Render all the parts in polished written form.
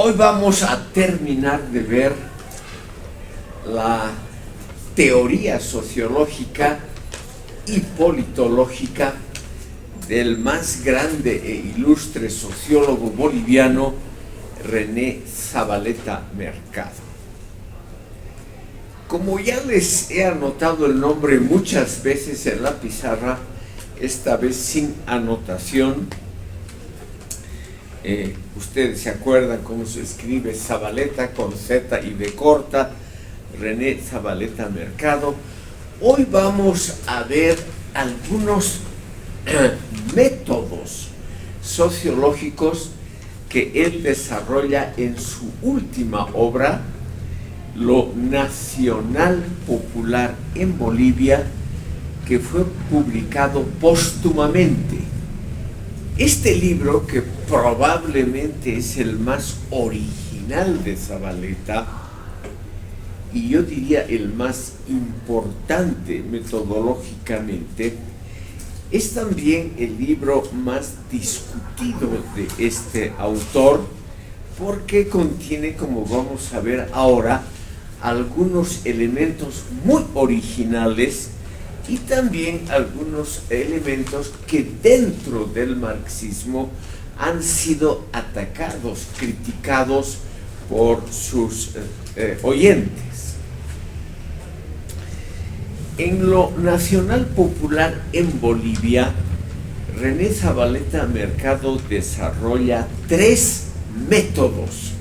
Hoy vamos a terminar de ver la teoría sociológica y politológica del más grande e ilustre sociólogo boliviano, René Zavaleta Mercado. Como ya les he anotado el nombre muchas veces en la pizarra, esta vez sin anotación, ustedes se acuerdan cómo se escribe Zavaleta con Z y B corta, René Zavaleta Mercado. Hoy vamos a ver algunos métodos sociológicos que él desarrolla en su última obra, Lo Nacional Popular en Bolivia, que fue publicado póstumamente. Este libro, que probablemente es el más original de Zavaleta, y yo diría el más importante metodológicamente, es también el libro más discutido de este autor, porque contiene, como vamos a ver ahora, algunos elementos muy originales y también algunos elementos que dentro del marxismo han sido atacados, criticados por sus oyentes. En Lo Nacional Popular en Bolivia, René Zavaleta Mercado desarrolla 3 métodos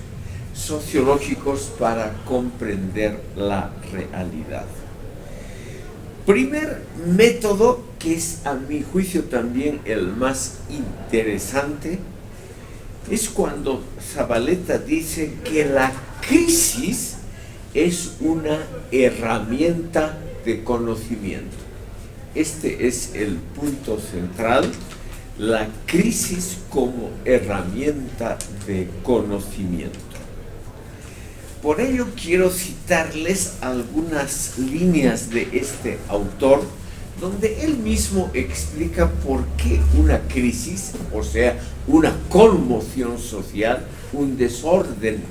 sociológicos para comprender la realidad. Primer método, que es a mi juicio también el más interesante, es cuando Zavaleta dice que la crisis es una herramienta de conocimiento. Este es el punto central, la crisis como herramienta de conocimiento. Por ello quiero citarles algunas líneas de este autor, donde él mismo explica por qué una crisis, o sea, una conmoción social, un desorden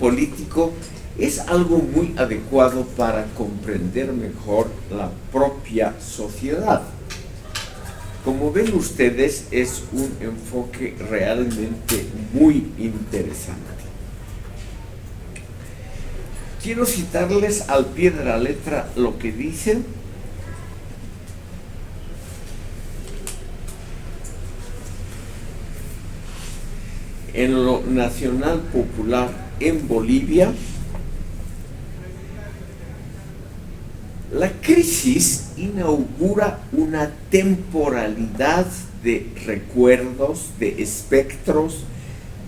político, es algo muy adecuado para comprender mejor la propia sociedad. Como ven ustedes, es un enfoque realmente muy interesante. Quiero citarles al pie de la letra lo que dice. En Lo Nacional Popular en Bolivia, la crisis inaugura una temporalidad de recuerdos, de espectros,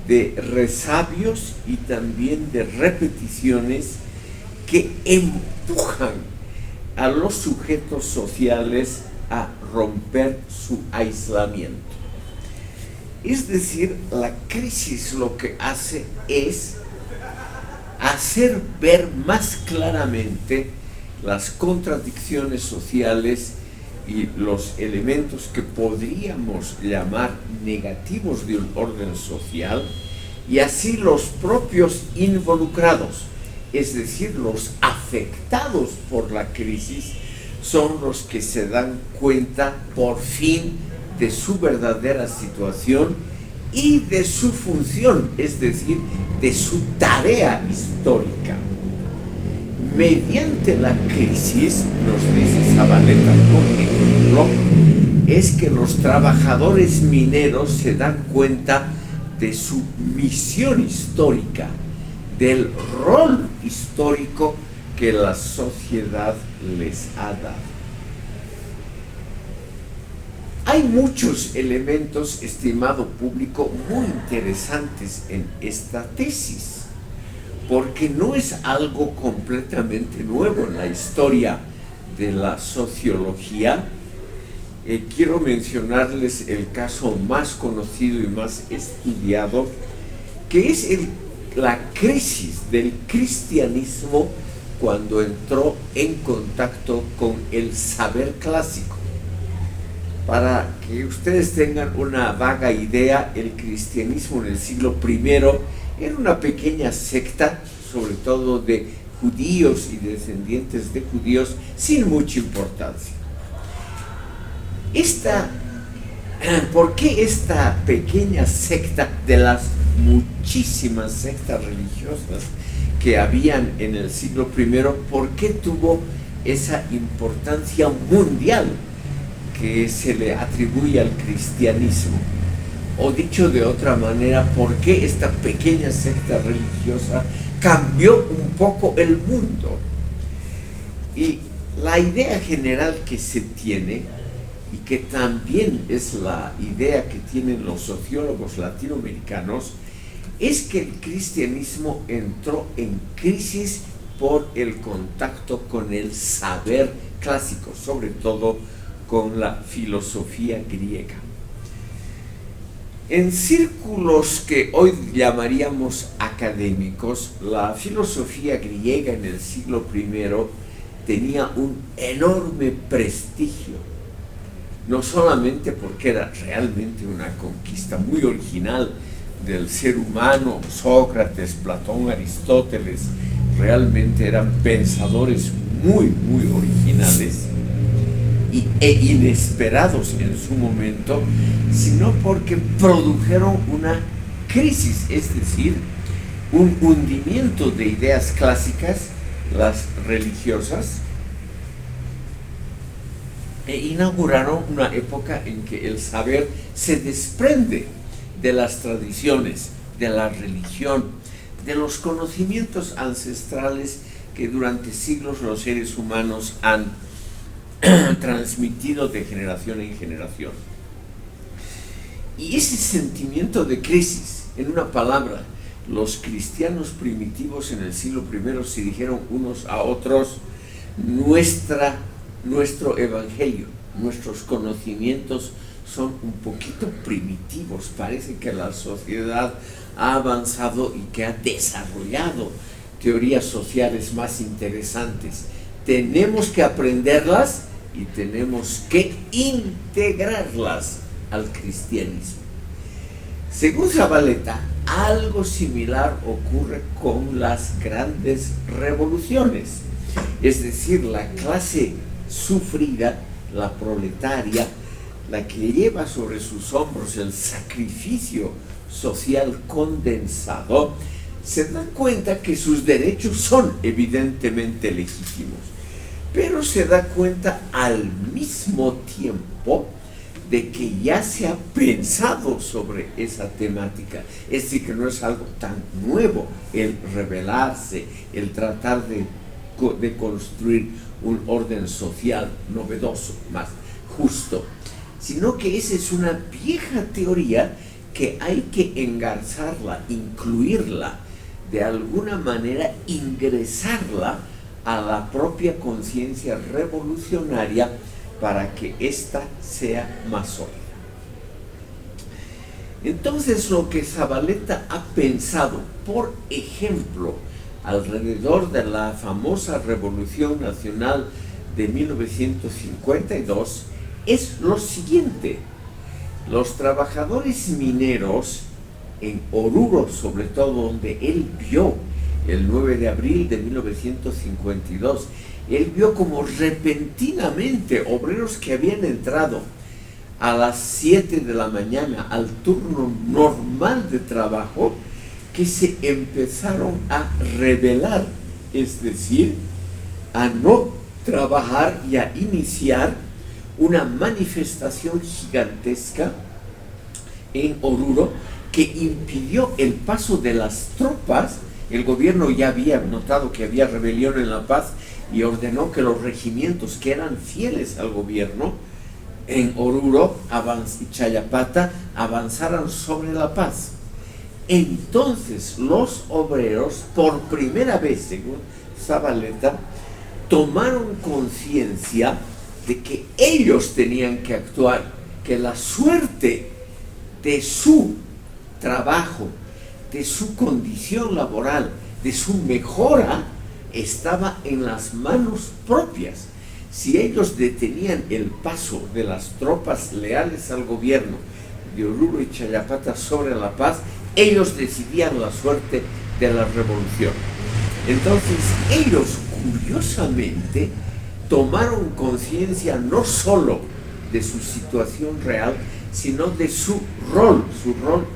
de resabios y también de repeticiones que empujan a los sujetos sociales a romper su aislamiento. Es decir, la crisis lo que hace es hacer ver más claramente las contradicciones sociales y los elementos que podríamos llamar negativos de un orden social, y así los propios involucrados, es decir, los afectados por la crisis, son los que se dan cuenta por fin de su verdadera situación y de su función, es decir, de su tarea histórica. Mediante la crisis, nos dice Zavaleta, por ejemplo, es que los trabajadores mineros se dan cuenta de su misión histórica, del rol histórico que la sociedad les ha dado. Hay muchos elementos, estimado público, muy interesantes en esta tesis, porque no es algo completamente nuevo en la historia de la sociología. Quiero mencionarles el caso más conocido y más estudiado, que es la crisis del cristianismo cuando entró en contacto con el saber clásico. Para que ustedes tengan una vaga idea, el cristianismo en el siglo I Era una pequeña secta, sobre todo de judíos y descendientes de judíos, sin mucha importancia. ¿Por qué esta pequeña secta de las muchísimas sectas religiosas que habían en el siglo I, por qué tuvo esa importancia mundial que se le atribuye al cristianismo? O dicho de otra manera, ¿por qué esta pequeña secta religiosa cambió un poco el mundo? Y la idea general que se tiene, y que también es la idea que tienen los sociólogos latinoamericanos, es que el cristianismo entró en crisis por el contacto con el saber clásico, sobre todo con la filosofía griega. En círculos que hoy llamaríamos académicos, la filosofía griega en el siglo I tenía un enorme prestigio, no solamente porque era realmente una conquista muy original del ser humano. Sócrates, Platón, Aristóteles realmente eran pensadores muy originales e inesperados en su momento, sino porque produjeron una crisis, es decir, un hundimiento de ideas clásicas, las religiosas, e inauguraron una época en que el saber se desprende de las tradiciones, de la religión, de los conocimientos ancestrales que durante siglos los seres humanos han transmitido de generación en generación. Y ese sentimiento de crisis, en una palabra, los cristianos primitivos en el siglo I se dijeron unos a otros: nuestro evangelio, nuestros conocimientos son un poquito primitivos. Parece que la sociedad ha avanzado y que ha desarrollado teorías sociales más interesantes. Tenemos que aprenderlas y tenemos que integrarlas al cristianismo. Según Zavaleta, algo similar ocurre con las grandes revoluciones, es decir, la clase sufrida, la proletaria, la que lleva sobre sus hombros el sacrificio social condensado, se da cuenta que sus derechos son evidentemente legítimos, pero se da cuenta al mismo tiempo de que ya se ha pensado sobre esa temática, es decir, que no es algo tan nuevo el rebelarse, el tratar de construir un orden social novedoso, más justo, sino que esa es una vieja teoría que hay que engarzarla, incluirla, de alguna manera ingresarla a la propia conciencia revolucionaria para que ésta sea más sólida. Entonces, lo que Zavaleta ha pensado, por ejemplo, alrededor de la famosa Revolución Nacional de 1952, es lo siguiente: los trabajadores mineros en Oruro, sobre todo, donde él vio el 9 de abril de 1952, él vio como repentinamente obreros que habían entrado a las 7 de la mañana al turno normal de trabajo, que se empezaron a rebelar, es decir, a no trabajar y a iniciar una manifestación gigantesca en Oruro que impidió el paso de las tropas. El gobierno ya había notado que había rebelión en La Paz y ordenó que los regimientos que eran fieles al gobierno en Oruro y Chayapata avanzaran sobre La Paz. Entonces los obreros, por primera vez, según Zavaleta, tomaron conciencia de que ellos tenían que actuar, que la suerte de su trabajo, de su condición laboral, de su mejora, estaba en las manos propias. Si ellos detenían el paso de las tropas leales al gobierno de Oruro y Chayapata sobre La Paz, ellos decidían la suerte de la revolución. Entonces ellos, curiosamente, tomaron conciencia no solo de su situación real, sino de su rol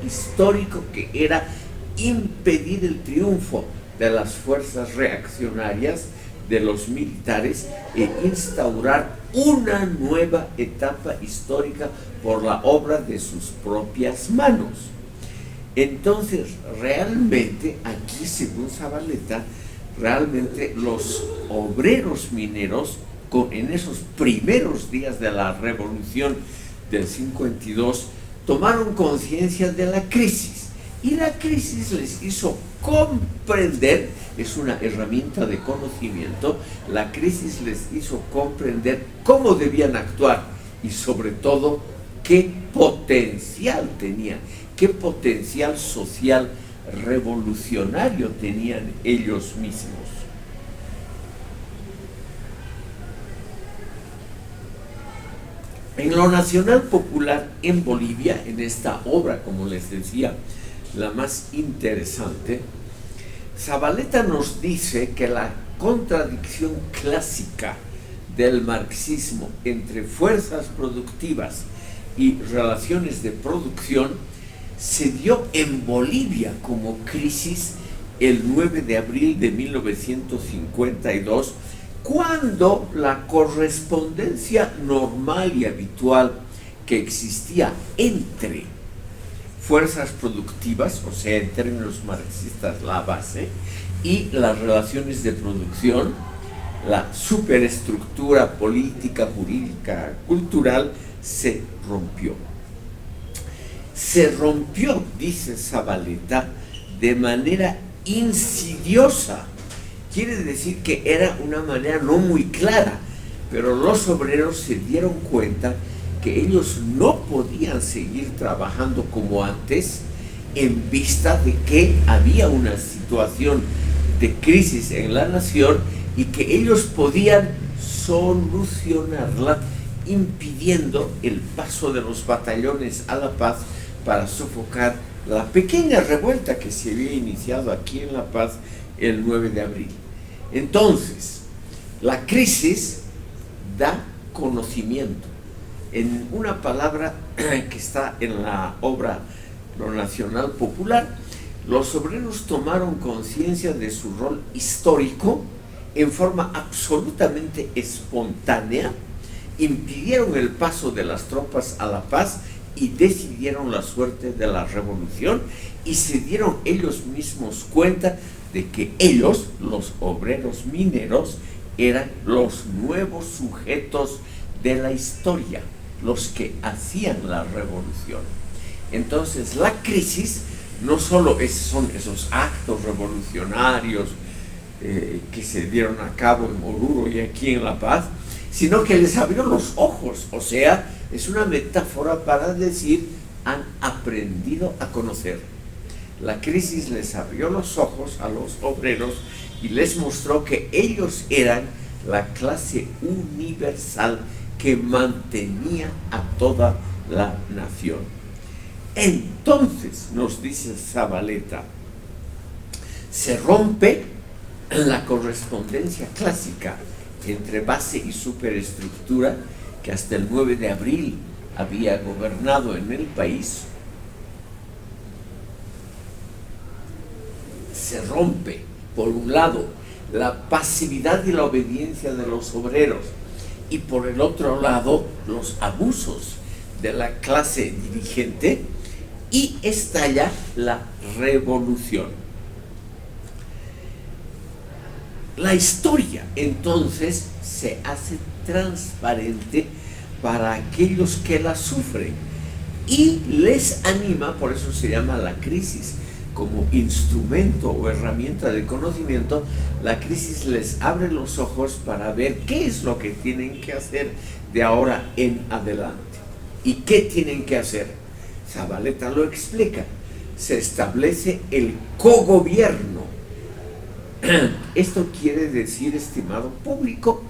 histórico, que era impedir el triunfo de las fuerzas reaccionarias, de los militares, e instaurar una nueva etapa histórica por la obra de sus propias manos. Entonces, realmente, aquí, según Zavaleta, realmente los obreros mineros, en esos primeros días de la revolución del 52, tomaron conciencia de la crisis, y la crisis les hizo comprender, es una herramienta de conocimiento, la crisis les hizo comprender cómo debían actuar y sobre todo qué potencial tenían, qué potencial social revolucionario tenían ellos mismos. En lo nacional popular en Bolivia, en esta obra, como les decía, la más interesante, Zavaleta nos dice que la contradicción clásica del marxismo entre fuerzas productivas y relaciones de producción se dio en Bolivia como crisis el 9 de abril de 1952, cuando la correspondencia normal y habitual que existía entre fuerzas productivas, o sea, en términos marxistas la base, y las relaciones de producción, la superestructura política, jurídica, cultural, se rompió. Se rompió, dice Zavaleta, de manera insidiosa. Quiere decir que era una manera no muy clara, pero los obreros se dieron cuenta que ellos no podían seguir trabajando como antes en vista de que había una situación de crisis en la nación y que ellos podían solucionarla impidiendo el paso de los batallones a La Paz para sofocar la pequeña revuelta que se había iniciado aquí en La Paz el 9 de abril. Entonces, la crisis da conocimiento. En una palabra que está en la obra Lo Nacional Popular, los obreros tomaron conciencia de su rol histórico en forma absolutamente espontánea, impidieron el paso de las tropas a La Paz y decidieron la suerte de la revolución, y se dieron ellos mismos cuenta de que ellos, los obreros mineros, eran los nuevos sujetos de la historia, los que hacían la revolución. Entonces la crisis no solo son esos actos revolucionarios que se dieron a cabo en Oruro y aquí en La Paz, sino que les abrió los ojos, o sea, es una metáfora para decir, han aprendido a conocer. La crisis les abrió los ojos a los obreros y les mostró que ellos eran la clase universal que mantenía a toda la nación. Entonces, nos dice Zavaleta, se rompe la correspondencia clásica entre base y superestructura que hasta el 9 de abril había gobernado en el país. Se rompe, por un lado, la pasividad y la obediencia de los obreros, y por el otro lado, los abusos de la clase dirigente, y estalla la revolución. La historia, entonces, se hace transparente para aquellos que la sufren y les anima, por eso se llama la crisis, como instrumento o herramienta de conocimiento. La crisis les abre los ojos para ver qué es lo que tienen que hacer de ahora en adelante. ¿Y qué tienen que hacer? Zavaleta lo explica. Se establece el cogobierno. Esto quiere decir, estimado público,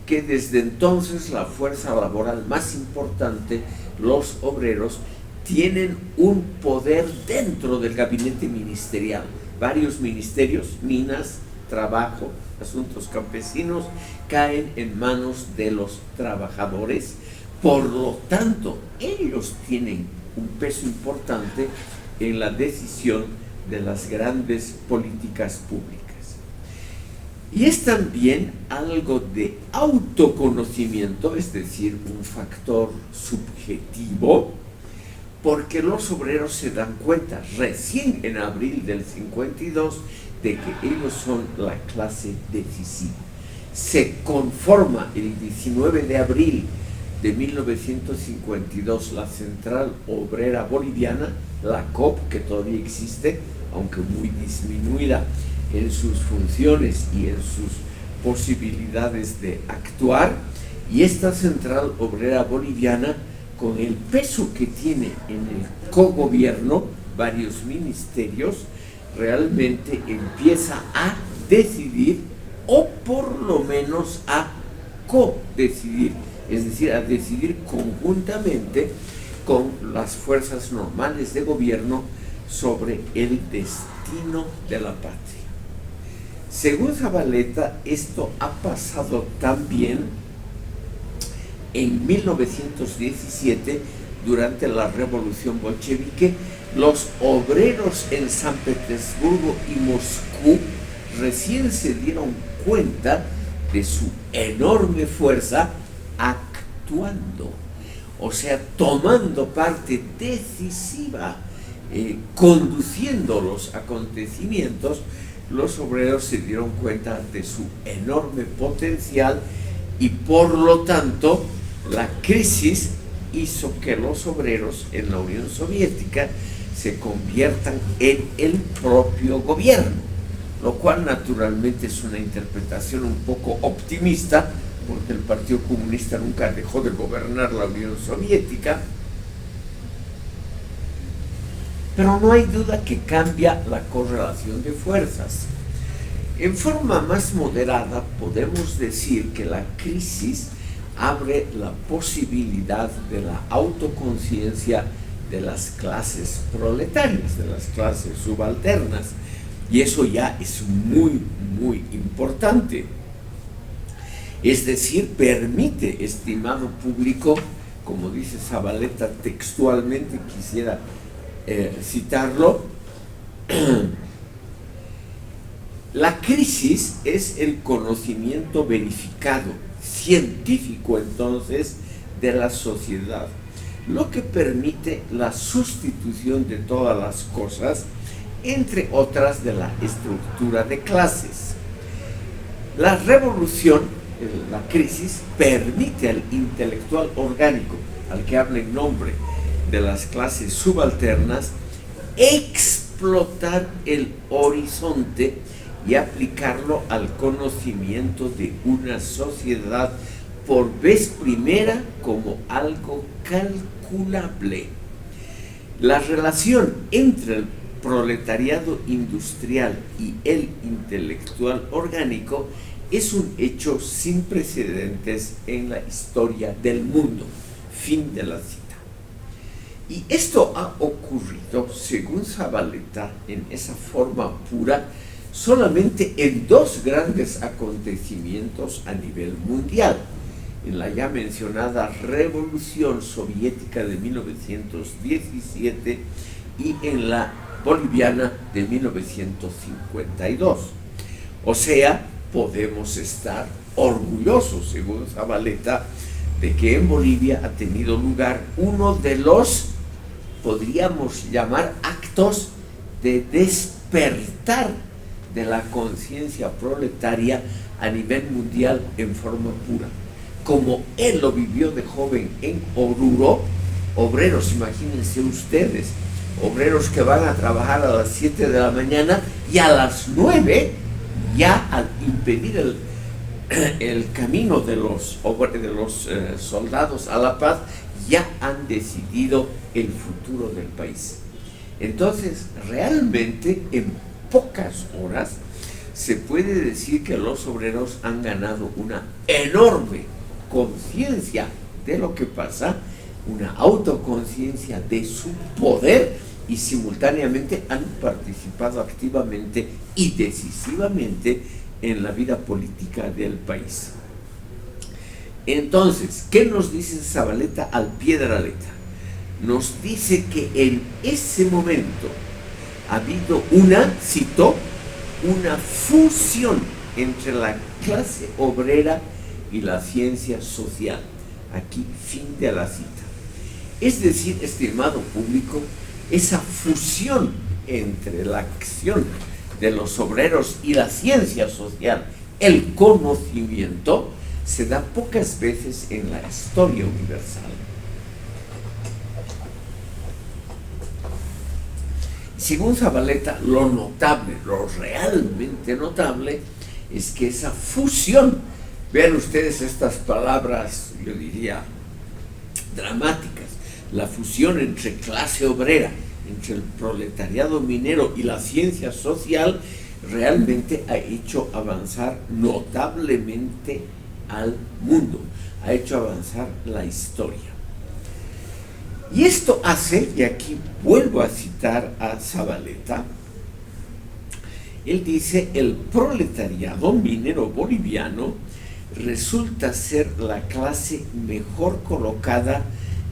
que desde entonces la fuerza laboral más importante, los obreros, tienen un poder dentro del gabinete ministerial. Varios ministerios, minas, trabajo, asuntos campesinos, caen en manos de los trabajadores. Por lo tanto, ellos tienen un peso importante en la decisión de las grandes políticas públicas. Y es también algo de autoconocimiento, es decir, un factor subjetivo, porque los obreros se dan cuenta recién en abril del 52 de que ellos son la clase decisiva. Se conforma el 19 de abril de 1952 la Central Obrera Boliviana, la COP, que todavía existe, aunque muy disminuida en sus funciones y en sus posibilidades de actuar, y esta Central Obrera Boliviana, con el peso que tiene en el cogobierno, varios ministerios, realmente empieza a decidir, o por lo menos a co-decidir, es decir, a decidir conjuntamente con las fuerzas normales de gobierno sobre el destino de la patria. Según Zavaleta, esto ha pasado también en 1917, durante la Revolución Bolchevique. Los obreros en San Petersburgo y Moscú recién se dieron cuenta de su enorme fuerza actuando, o sea, tomando parte decisiva, conduciendo los acontecimientos. Los obreros se dieron cuenta de su enorme potencial y por lo tanto la crisis hizo que los obreros en la Unión Soviética se conviertan en el propio gobierno, lo cual naturalmente es una interpretación un poco optimista, porque el Partido Comunista nunca dejó de gobernar la Unión Soviética, pero no hay duda que cambia la correlación de fuerzas. En forma más moderada podemos decir que la crisis abre la posibilidad de la autoconciencia de las clases proletarias, de las clases subalternas, y eso ya es muy, muy importante. Es decir, permite, estimado público, como dice Zavaleta textualmente, quisiera citarlo, la crisis es el conocimiento verificado, científico entonces, de la sociedad, lo que permite la sustitución de todas las cosas, entre otras de la estructura de clases. La revolución, la crisis, permite al intelectual orgánico, al que habla en nombre de las clases subalternas, explotar el horizonte y aplicarlo al conocimiento de una sociedad por vez primera como algo calculable. La relación entre el proletariado industrial y el intelectual orgánico es un hecho sin precedentes en la historia del mundo. Fin de la cita. Y esto ha ocurrido, según Zavaleta, en esa forma pura, solamente en dos grandes acontecimientos a nivel mundial: en la ya mencionada Revolución Soviética de 1917 y en la boliviana de 1952. O sea, podemos estar orgullosos, según Zavaleta, de que en Bolivia ha tenido lugar uno de los, podríamos llamar, actos de despertar de la conciencia proletaria a nivel mundial en forma pura. Como él lo vivió de joven en Oruro, obreros, imagínense ustedes, obreros que van a trabajar a las 7 de la mañana y a las 9, ya al impedir el camino de los soldados a la paz, ya han decidido el futuro del país. Entonces, realmente, en pocas horas, se puede decir que los obreros han ganado una enorme conciencia de lo que pasa una autoconciencia de su poder y simultáneamente han participado activamente y decisivamente en la vida política del país. Entonces, ¿qué nos dice Zabaleta al pie de la letra? Nos dice que en ese momento ha habido citó, una fusión entre la clase obrera y la ciencia social. Aquí, fin de la cita. Es decir, estimado público, esa fusión entre la acción de los obreros y la ciencia social, el conocimiento, se da pocas veces en la historia universal. Según Zabaleta, lo notable, lo realmente notable, es que esa fusión, vean ustedes estas palabras, yo diría, dramáticas, la fusión entre clase obrera, entre el proletariado minero y la ciencia social, realmente ha hecho avanzar notablemente al mundo, ha hecho avanzar la historia. Y esto hace, y aquí vuelvo a citar a Zabaleta, él dice: el proletariado minero boliviano resulta ser la clase mejor colocada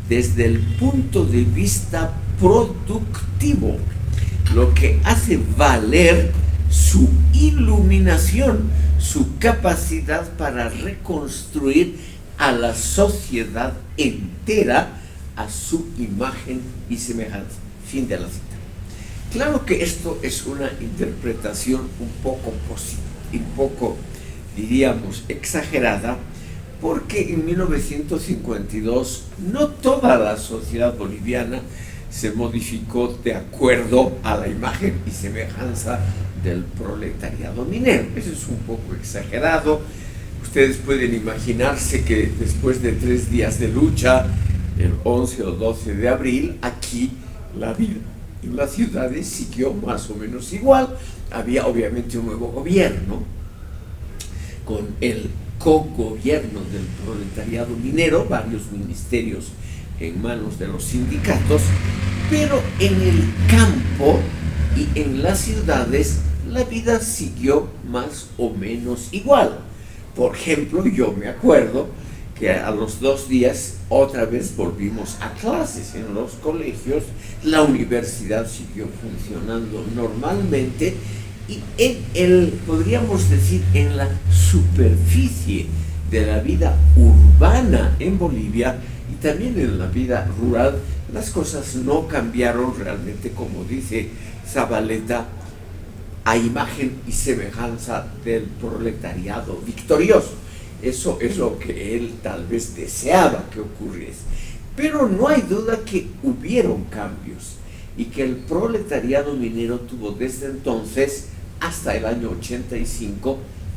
desde el punto de vista productivo, lo que hace valer su iluminación, su capacidad para reconstruir a la sociedad entera a su imagen y semejanza. Fin de la cita. Claro que esto es una interpretación un poco, diríamos, exagerada, porque en 1952 no toda la sociedad boliviana se modificó de acuerdo a la imagen y semejanza del proletariado minero. Eso es un poco exagerado. Ustedes pueden imaginarse que después de 3 días de lucha, el 11 o 12 de abril, aquí la vida en las ciudades siguió más o menos igual. Había obviamente un nuevo gobierno, con el co-gobierno del proletariado minero, varios ministerios en manos de los sindicatos, pero en el campo y en las ciudades la vida siguió más o menos igual. Por ejemplo, yo me acuerdo que a los 2 días otra vez volvimos a clases en los colegios, la universidad siguió funcionando normalmente, y podríamos decir, en la superficie de la vida urbana en Bolivia y también en la vida rural, las cosas no cambiaron realmente, como dice Zabaleta, a imagen y semejanza del proletariado victorioso. Eso es lo que él tal vez deseaba que ocurriese. Pero no hay duda que hubieron cambios y que el proletariado minero tuvo desde entonces hasta el año 85,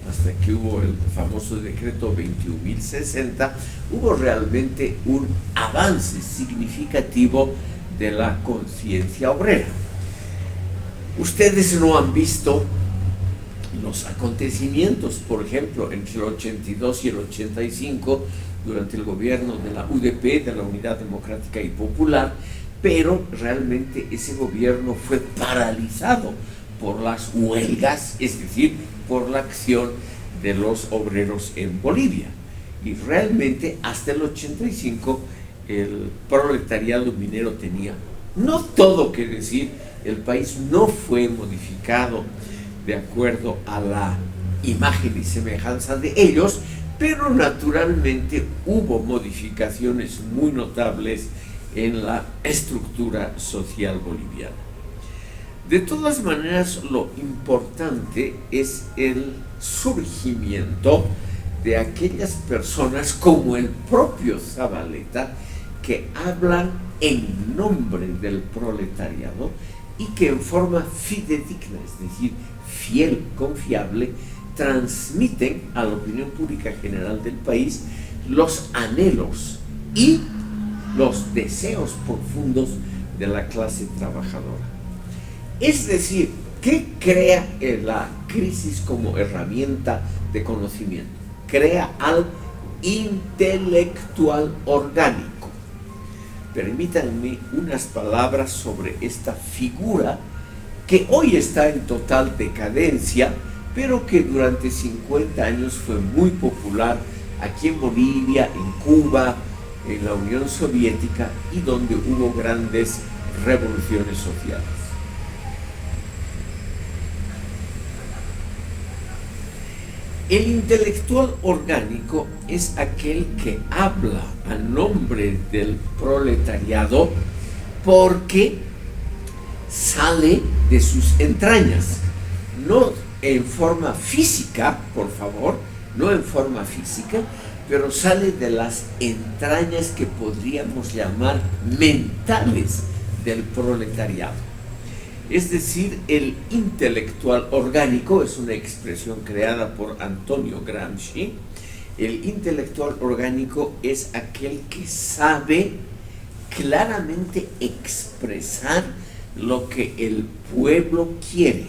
hasta que hubo el famoso decreto 21.060, hubo realmente un avance significativo de la conciencia obrera. Ustedes no han visto los acontecimientos, por ejemplo, entre el 82 y el 85, durante el gobierno de la UDP, de la Unidad Democrática y Popular, pero realmente ese gobierno fue paralizado por las huelgas, es decir, por la acción de los obreros en Bolivia. Y realmente hasta el 85 el proletariado minero tenía no todo que decir. El país no fue modificado de acuerdo a la imagen y semejanza de ellos, pero naturalmente hubo modificaciones muy notables en la estructura social boliviana. De todas maneras, lo importante es el surgimiento de aquellas personas como el propio Zabaleta, que hablan en nombre del proletariado y que en forma fidedigna, es decir, fiel, confiable, transmiten a la opinión pública general del país los anhelos y los deseos profundos de la clase trabajadora. Es decir, ¿qué crea la crisis como herramienta de conocimiento? Crea al intelectual orgánico. permítanme unas palabras sobre esta figura que hoy está en total decadencia, pero que durante 50 años fue muy popular aquí en Bolivia, en Cuba, en la Unión Soviética, y donde hubo grandes revoluciones sociales. El intelectual orgánico es aquel que habla a nombre del proletariado porque sale de sus entrañas, no en forma física, por favor, no en forma física, pero sale de las entrañas que podríamos llamar mentales del proletariado. Es decir, el intelectual orgánico es una expresión creada por Antonio Gramsci. El intelectual orgánico es aquel que sabe claramente expresar lo que el pueblo quiere.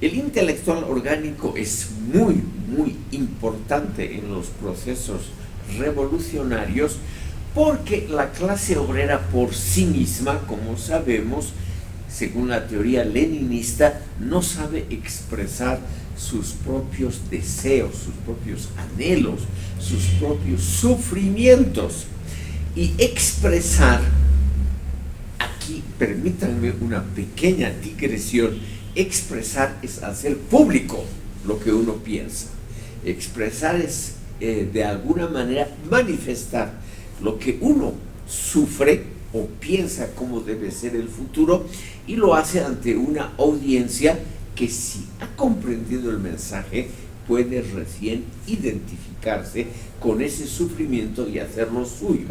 El intelectual orgánico es muy, muy importante en los procesos revolucionarios porque la clase obrera por sí misma, como sabemos, según la teoría leninista, no sabe expresar sus propios deseos, sus propios anhelos, sus propios sufrimientos. Y expresar, aquí permítanme una pequeña digresión, expresar es hacer público lo que uno piensa. Expresar es de alguna manera manifestar lo que uno sufre o piensa cómo debe ser el futuro, y lo hace ante una audiencia que, si ha comprendido el mensaje, puede recién identificarse con ese sufrimiento y hacerlo suyo.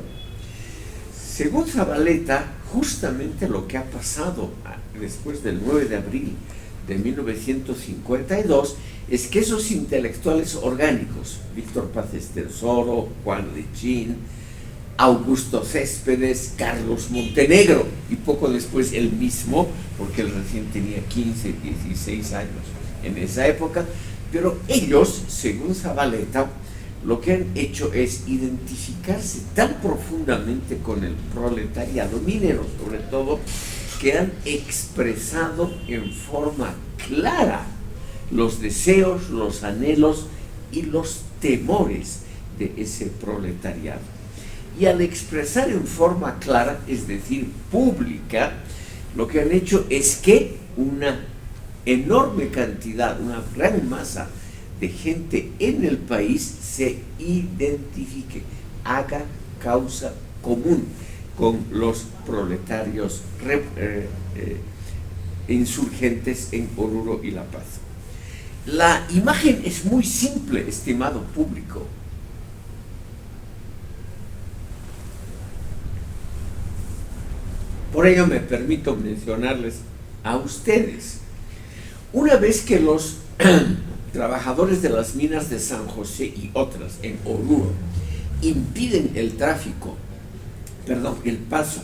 Según Zavaleta, justamente lo que ha pasado después del 9 de abril de 1952 es que esos intelectuales orgánicos, Víctor Paz Estenssoro, Juan Lechín, Augusto Céspedes, Carlos Montenegro, y poco después él mismo, porque él recién tenía 15, 16 años en esa época, pero ellos, según Zavaleta, lo que han hecho es identificarse tan profundamente con el proletariado minero, sobre todo, que han expresado en forma clara los deseos, los anhelos y los temores de ese proletariado. Y al expresar en forma clara, es decir, pública, lo que han hecho es que una enorme cantidad, una gran masa de gente en el país se identifique, haga causa común con los proletarios insurgentes en Oruro y La Paz. La imagen es muy simple, estimado público. Por ello me permito mencionarles a ustedes. Una vez que los trabajadores de las minas de San José y otras en Oruro impiden el paso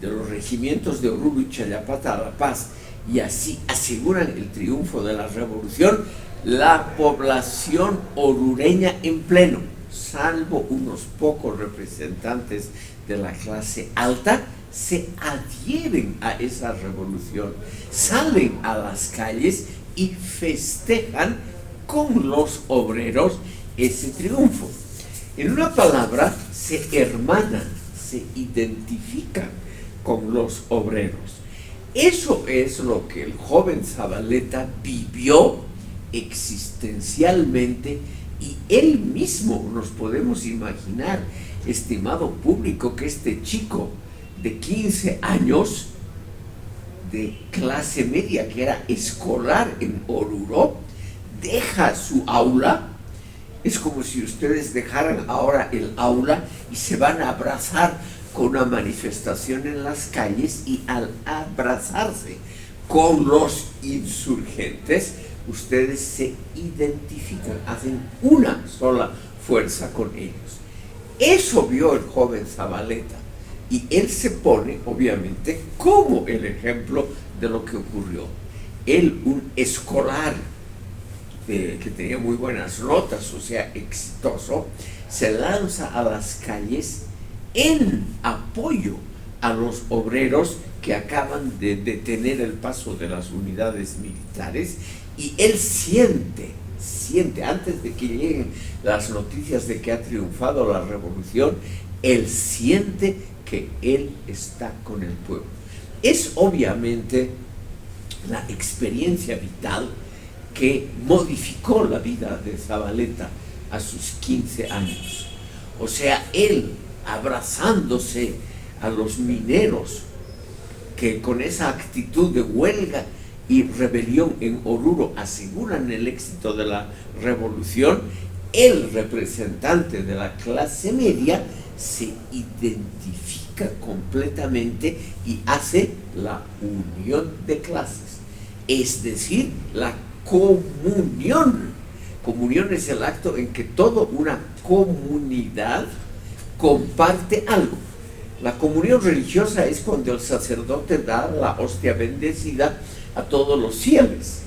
de los regimientos de Oruro y Chayapata a La Paz, y así aseguran el triunfo de la revolución, la población orureña en pleno, salvo unos pocos representantes de la clase alta, se adhieren a esa revolución, salen a las calles y festejan con los obreros ese triunfo. En una palabra, se hermanan, se identifican con los obreros. Eso es lo que el joven Zavaleta vivió existencialmente, y él mismo, nos podemos imaginar, estimado público, que este chico de 15 años, de clase media, que era escolar en Oruro, deja su aula. Es como si ustedes dejaran ahora el aula y se van a abrazar con una manifestación en las calles, y al abrazarse con los insurgentes, ustedes se identifican, hacen una sola fuerza con ellos. Eso vio el joven Zavaleta, y él se pone, obviamente, como el ejemplo de lo que ocurrió. Él, un escolar que tenía muy buenas notas, o sea, exitoso, se lanza a las calles en apoyo a los obreros que acaban de detener el paso de las unidades militares, y él siente, antes de que lleguen las noticias de que ha triunfado la revolución, él siente que él está con el pueblo. Es obviamente la experiencia vital que modificó la vida de Zavaleta a sus 15 años. O sea, él abrazándose a los mineros que con esa actitud de huelga y rebelión en Oruro aseguran el éxito de la revolución, el representante de la clase media se identifica completamente y hace la unión de clases, es decir, la comunión. Comunión es el acto en que toda una comunidad comparte algo. La comunión religiosa es cuando el sacerdote da la hostia bendecida a todos los fieles.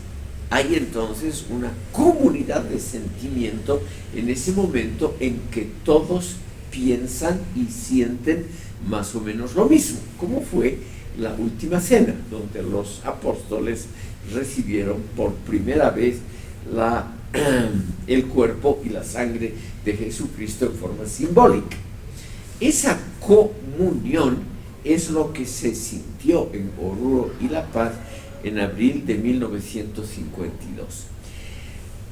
Hay entonces una comunidad de sentimiento en ese momento en que todos piensan y sienten más o menos lo mismo, como fue la última cena, donde los apóstoles recibieron por primera vez el cuerpo y la sangre de Jesucristo en forma simbólica. Esa comunión es lo que se sintió en Oruro y La Paz en abril de 1952.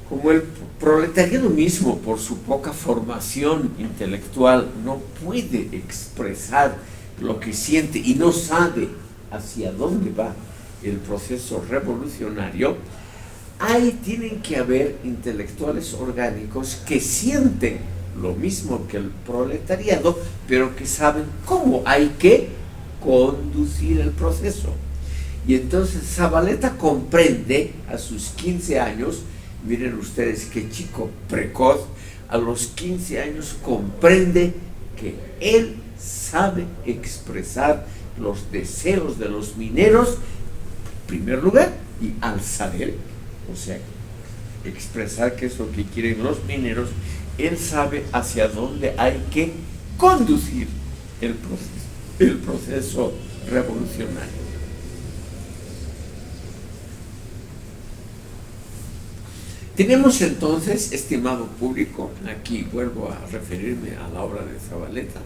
Como el proletariado mismo, por su poca formación intelectual, no puede expresar lo que siente y no sabe hacia dónde va el proceso revolucionario, ahí tienen que haber intelectuales orgánicos que sienten lo mismo que el proletariado, pero que saben cómo hay que conducir el proceso. Y entonces Zavaleta comprende a sus 15 años, miren ustedes qué chico precoz, a los 15 años comprende que él sabe expresar los deseos de los mineros, en primer lugar, y al saber, o sea, expresar qué es lo que quieren los mineros, él sabe hacia dónde hay que conducir el proceso revolucionario. Tenemos entonces, estimado público, aquí vuelvo a referirme a la obra de Zavaleta,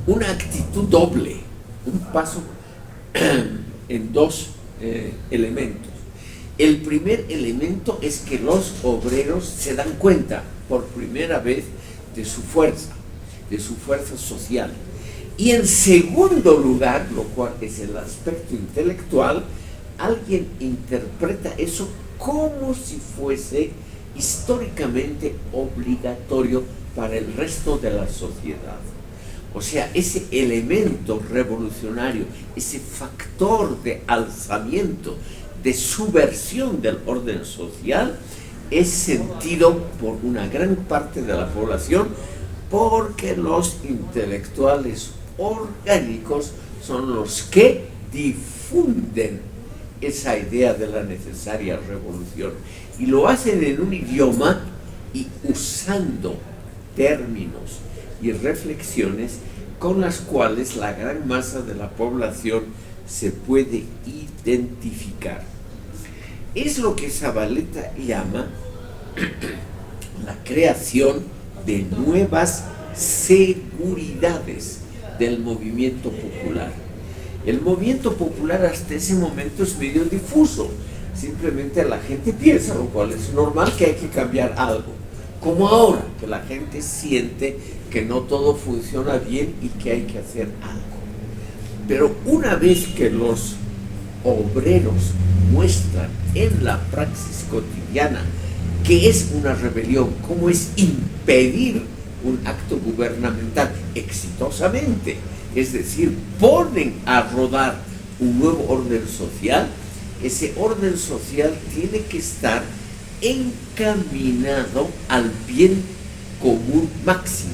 una actitud doble, un paso en dos elementos. El primer elemento es que los obreros se dan cuenta por primera vez de su fuerza social. Y en segundo lugar, lo cual es el aspecto intelectual, alguien interpreta eso como si fuese históricamente obligatorio para el resto de la sociedad. O sea, ese elemento revolucionario, ese factor de alzamiento, de subversión del orden social, es sentido por una gran parte de la población, porque los intelectuales orgánicos son los que difunden esa idea de la necesaria revolución, y lo hacen en un idioma y usando términos y reflexiones con las cuales la gran masa de la población se puede identificar. Es lo que Zavaleta llama la creación de nuevas seguridades del movimiento popular. El movimiento popular hasta ese momento es medio difuso, simplemente la gente piensa, lo cual es normal, que hay que cambiar algo, como ahora, que la gente siente que no todo funciona bien y que hay que hacer algo. Pero una vez que los obreros muestran en la praxis cotidiana qué es una rebelión, cómo es impedir un acto gubernamental exitosamente, es decir, ponen a rodar un nuevo orden social, ese orden social tiene que estar encaminado al bien común máximo.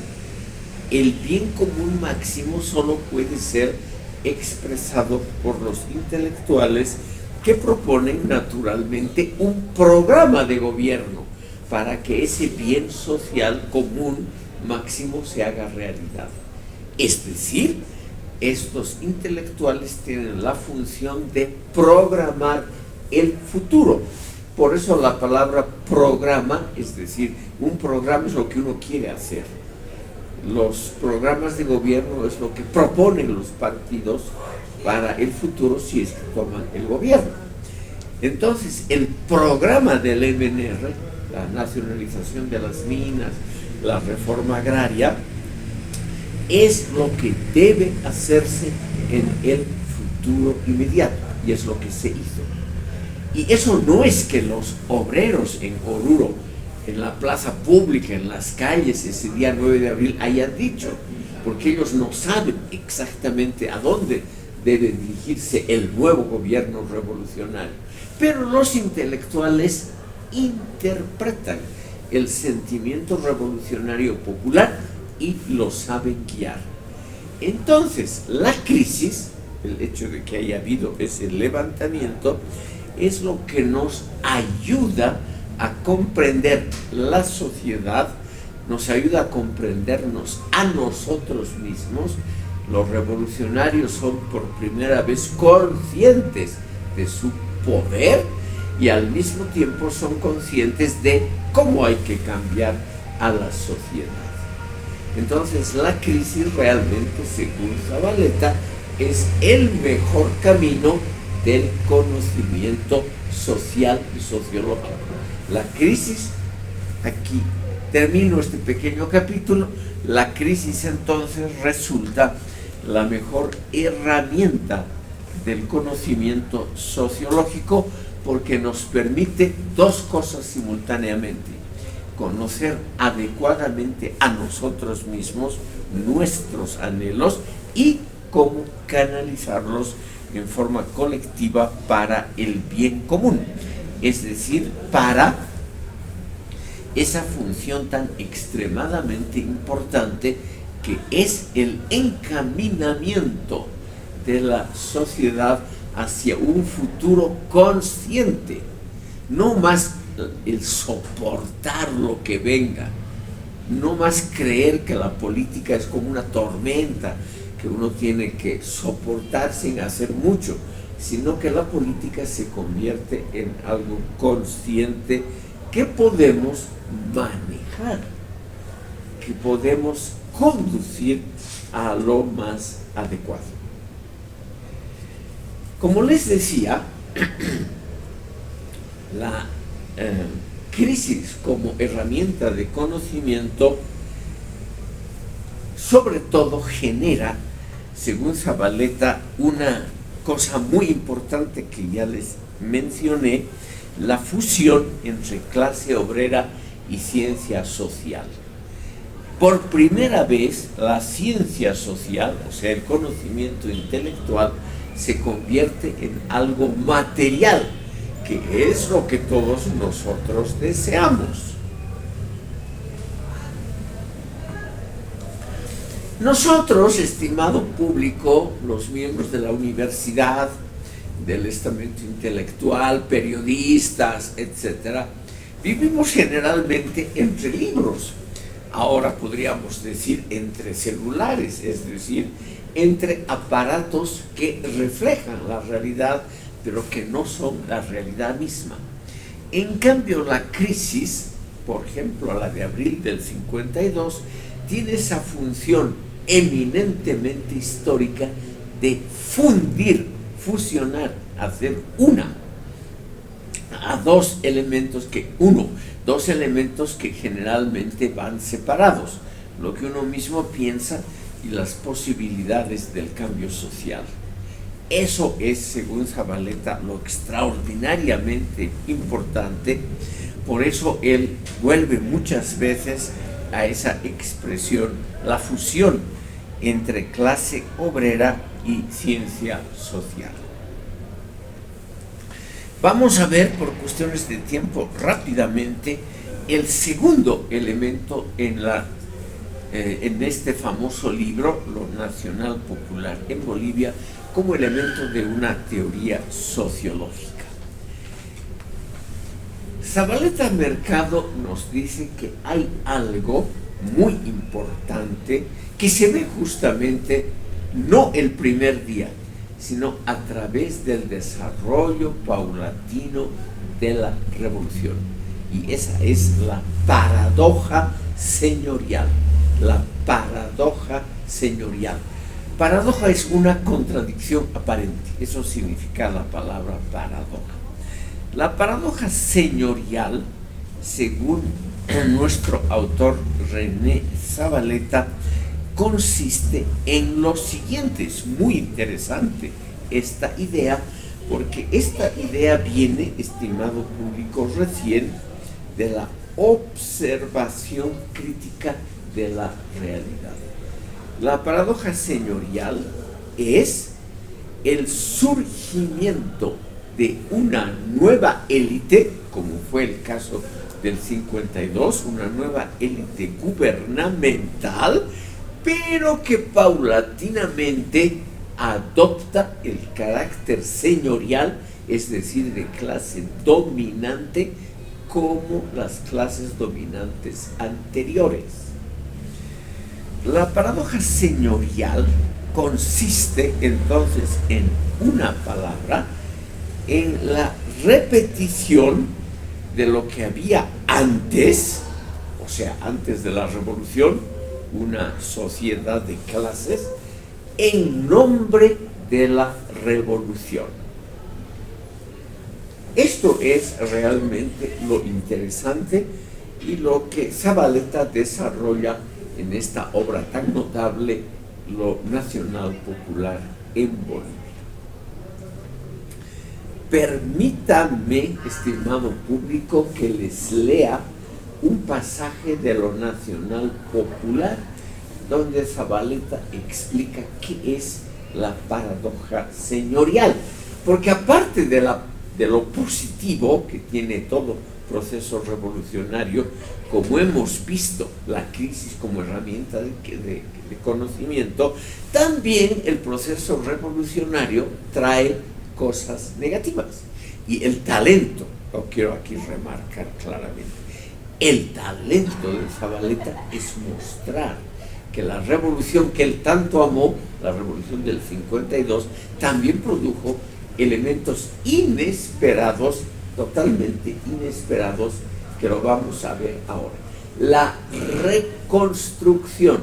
El bien común máximo solo puede ser expresado por los intelectuales que proponen naturalmente un programa de gobierno para que ese bien social común máximo se haga realidad. Es decir, estos intelectuales tienen la función de programar el futuro. Por eso la palabra programa, es decir, un programa es lo que uno quiere hacer. Los programas de gobierno es lo que proponen los partidos para el futuro si es que toman el gobierno. Entonces, el programa del MNR, la nacionalización de las minas, la reforma agraria, es lo que debe hacerse en el futuro inmediato, y es lo que se hizo. Y eso no es que los obreros en Oruro, en la plaza pública, en las calles, ese día 9 de abril, hayan dicho, porque ellos no saben exactamente a dónde debe dirigirse el nuevo gobierno revolucionario. Pero los intelectuales interpretan el sentimiento revolucionario popular y lo saben guiar. Entonces, la crisis, el hecho de que haya habido ese levantamiento, es lo que nos ayuda a comprender la sociedad, nos ayuda a comprendernos a nosotros mismos. Los revolucionarios son por primera vez conscientes de su poder y al mismo tiempo son conscientes de cómo hay que cambiar a la sociedad. Entonces, la crisis realmente, según Zavaleta, es el mejor camino del conocimiento social y sociológico. La crisis, aquí termino este pequeño capítulo, la crisis entonces resulta la mejor herramienta del conocimiento sociológico porque nos permite dos cosas simultáneamente: conocer adecuadamente a nosotros mismos, nuestros anhelos y cómo canalizarlos en forma colectiva para el bien común, es decir, para esa función tan extremadamente importante que es el encaminamiento de la sociedad hacia un futuro consciente, no más el soportar lo que venga, no más creer que la política es como una tormenta que uno tiene que soportar sin hacer mucho, sino que la política se convierte en algo consciente que podemos manejar, que podemos conducir a lo más adecuado. Como les decía, la crisis como herramienta de conocimiento sobre todo genera, según Zavaleta, una cosa muy importante que ya les mencioné: la fusión entre clase obrera y ciencia social. Por primera vez, la ciencia social, o sea, el conocimiento intelectual, se convierte en algo material, que es lo que todos nosotros deseamos. Nosotros, estimado público, los miembros de la universidad, del estamento intelectual, periodistas, etc., vivimos generalmente entre libros. Ahora podríamos decir entre celulares, es decir, entre aparatos que reflejan la realidad, pero que no son la realidad misma. En cambio, la crisis, por ejemplo, la de abril del 52, tiene esa función eminentemente histórica de fundir, fusionar, hacer dos elementos que generalmente van separados, lo que uno mismo piensa y las posibilidades del cambio social. Eso es, según Zavaleta, lo extraordinariamente importante. Por eso él vuelve muchas veces a esa expresión, la fusión entre clase obrera y ciencia social. Vamos a ver, por cuestiones de tiempo, rápidamente el segundo elemento en este famoso libro, Lo Nacional Popular en Bolivia, como elemento de una teoría sociológica. Zabaleta Mercado nos dice que hay algo muy importante que se ve justamente no el primer día, sino a través del desarrollo paulatino de la revolución. Y esa es la paradoja señorial. La paradoja señorial. Paradoja es una contradicción aparente. Eso significa la palabra paradoja. La paradoja señorial, según nuestro autor René Zabaleta, consiste en lo siguiente. Es muy interesante esta idea, porque esta idea viene, estimado público, recién de la observación crítica de la realidad. La paradoja señorial es el surgimiento de una nueva élite, como fue el caso del 52, una nueva élite gubernamental, pero que paulatinamente adopta el carácter señorial, es decir, de clase dominante, como las clases dominantes anteriores. La paradoja señorial consiste entonces en una palabra, en la repetición de lo que había antes, o sea, antes de la revolución, una sociedad de clases, en nombre de la revolución. Esto es realmente lo interesante y lo que Zabaleta desarrolla en esta obra tan notable, Lo Nacional Popular en Bolivia. Permítanme, estimado público, que les lea un pasaje de Lo Nacional Popular, donde Zabaleta explica qué es la paradoja señorial. Porque aparte de lo positivo que tiene todo proceso revolucionario, como hemos visto, la crisis como herramienta de conocimiento, también el proceso revolucionario trae cosas negativas. Y el talento, lo quiero aquí remarcar claramente, el talento de Zabaleta es mostrar que la revolución que él tanto amó, la revolución del 52, también produjo elementos inesperados, totalmente inesperados, que lo vamos a ver ahora. La reconstrucción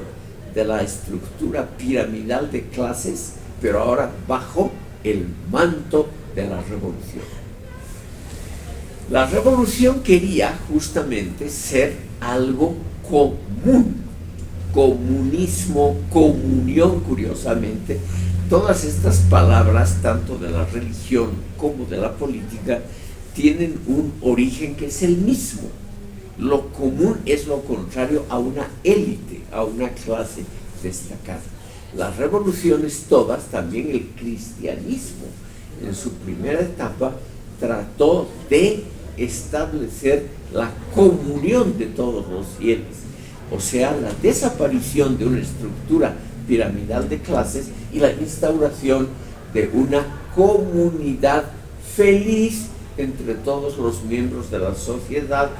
de la estructura piramidal de clases, pero ahora bajo el manto de la revolución. La revolución quería justamente ser algo común, comunismo, comunión, curiosamente. Todas estas palabras, tanto de la religión como de la política, tienen un origen que es el mismo. Lo común es lo contrario a una élite, a una clase destacada. Las revoluciones todas, también el cristianismo, en su primera etapa, trató de establecer la comunión de todos los fieles, o sea, la desaparición de una estructura piramidal de clases y la instauración de una comunidad feliz entre todos los miembros de la sociedad,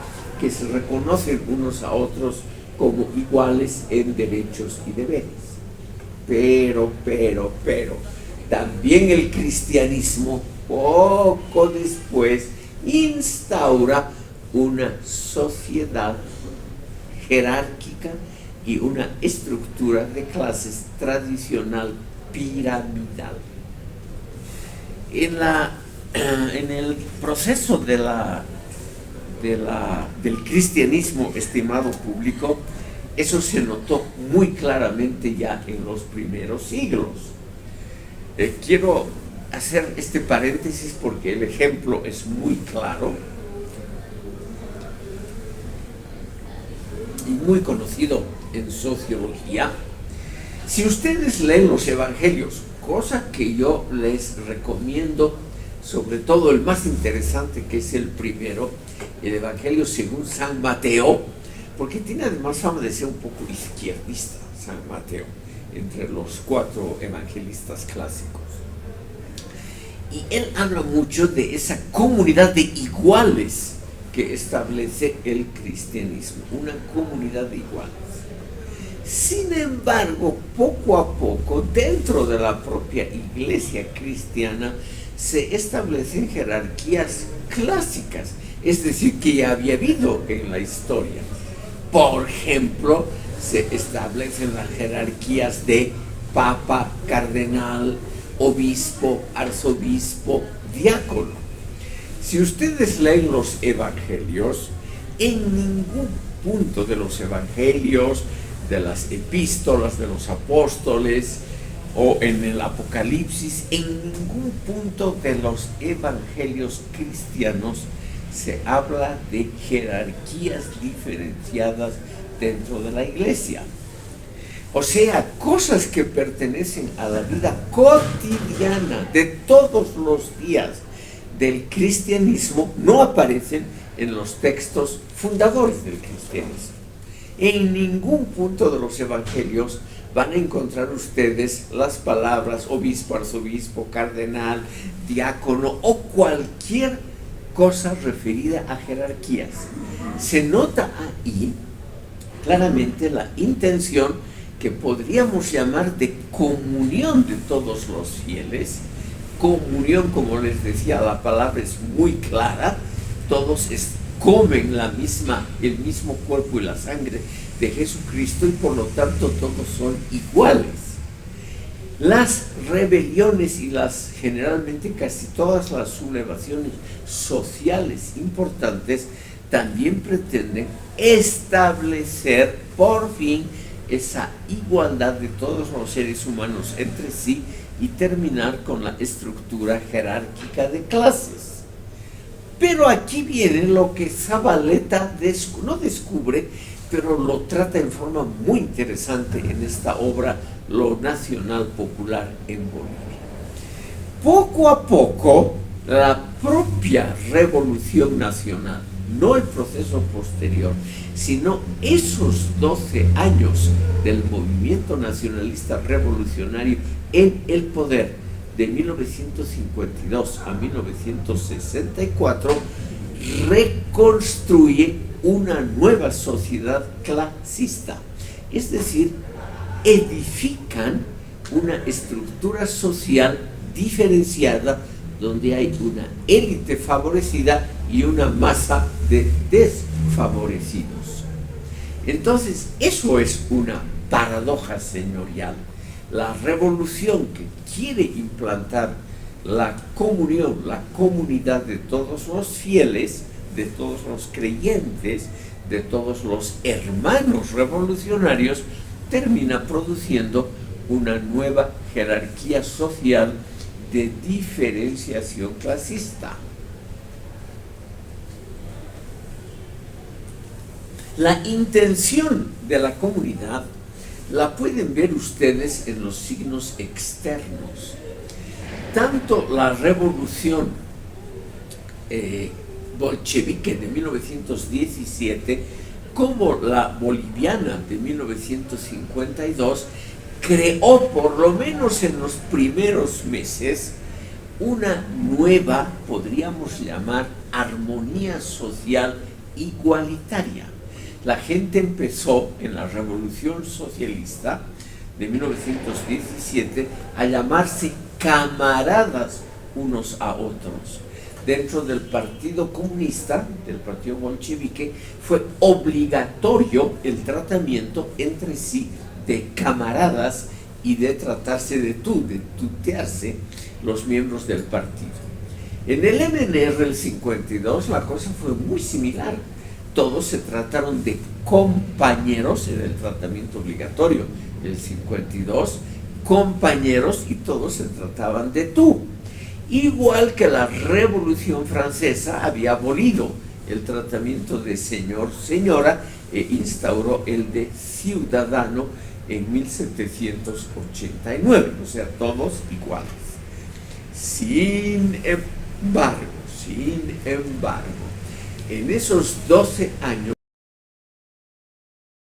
que se reconocen unos a otros como iguales en derechos y deberes. Pero, también el cristianismo, poco después, instaura una sociedad jerárquica y una estructura de clases tradicional piramidal. En el proceso del cristianismo, estimado público, eso se notó muy claramente ya en los primeros siglos. Quiero hacer este paréntesis porque el ejemplo es muy claro y muy conocido en sociología. Si ustedes leen los evangelios, cosa que yo les recomiendo, sobre todo el más interesante, que es el primero, el Evangelio según San Mateo, porque tiene además fama de ser un poco izquierdista, San Mateo, entre los 4 evangelistas clásicos. Y él habla mucho de esa comunidad de iguales que establece el cristianismo, una comunidad de iguales. Sin embargo, poco a poco, dentro de la propia iglesia cristiana, se establecen jerarquías clásicas, es decir, que ya había habido en la historia. Por ejemplo, se establecen las jerarquías de papa, cardenal, obispo, arzobispo, diácono. Si ustedes leen los evangelios, en ningún punto de los evangelios, de las epístolas de los apóstoles o en el Apocalipsis, en ningún punto de los evangelios cristianos se habla de jerarquías diferenciadas dentro de la iglesia. O sea, cosas que pertenecen a la vida cotidiana de todos los días del cristianismo no aparecen en los textos fundadores del cristianismo. En ningún punto de los evangelios van a encontrar ustedes las palabras obispo, arzobispo, cardenal, diácono o cualquier cosa referida a jerarquías. Se nota ahí claramente la intención que podríamos llamar de comunión de todos los fieles. Comunión, como les decía, la palabra es muy clara, todos comen el mismo cuerpo y la sangre de Jesucristo y por lo tanto todos son iguales. Las rebeliones y generalmente casi todas las sublevaciones sociales importantes también pretenden establecer por fin esa igualdad de todos los seres humanos entre sí y terminar con la estructura jerárquica de clases. Pero aquí viene lo que Zavaleta no descubre, pero lo trata en forma muy interesante en esta obra, Lo Nacional Popular en Bolivia. Poco a poco, la propia revolución nacional, no el proceso posterior, sino esos 12 años del movimiento nacionalista revolucionario en el poder, de 1952 a 1964, reconstruye una nueva sociedad clasista. Es decir, edifican una estructura social diferenciada donde hay una élite favorecida y una masa de desfavorecidos. Entonces, eso es una paradoja señorial. La revolución que quiere implantar la comunión, la comunidad de todos los fieles, de todos los creyentes, de todos los hermanos revolucionarios, termina produciendo una nueva jerarquía social de diferenciación clasista. La intención de la comunidad la pueden ver ustedes en los signos externos. Tanto la revolución bolchevique de 1917 como la boliviana de 1952 creó, por lo menos en los primeros meses, una nueva, podríamos llamar, armonía social igualitaria. La gente empezó en la revolución socialista de 1917 a llamarse camaradas unos a otros. Dentro del Partido Comunista, del Partido Bolchevique, fue obligatorio el tratamiento entre sí de camaradas y de tratarse de tutearse los miembros del partido. En el MNR del 52 la cosa fue muy similar. Todos se trataron de compañeros en el tratamiento obligatorio. En el 52, compañeros, y todos se trataban de tú. Igual que la Revolución Francesa había abolido el tratamiento de señor, señora, e instauró el de ciudadano en 1789, o sea, todos iguales. Sin embargo, en esos 12 años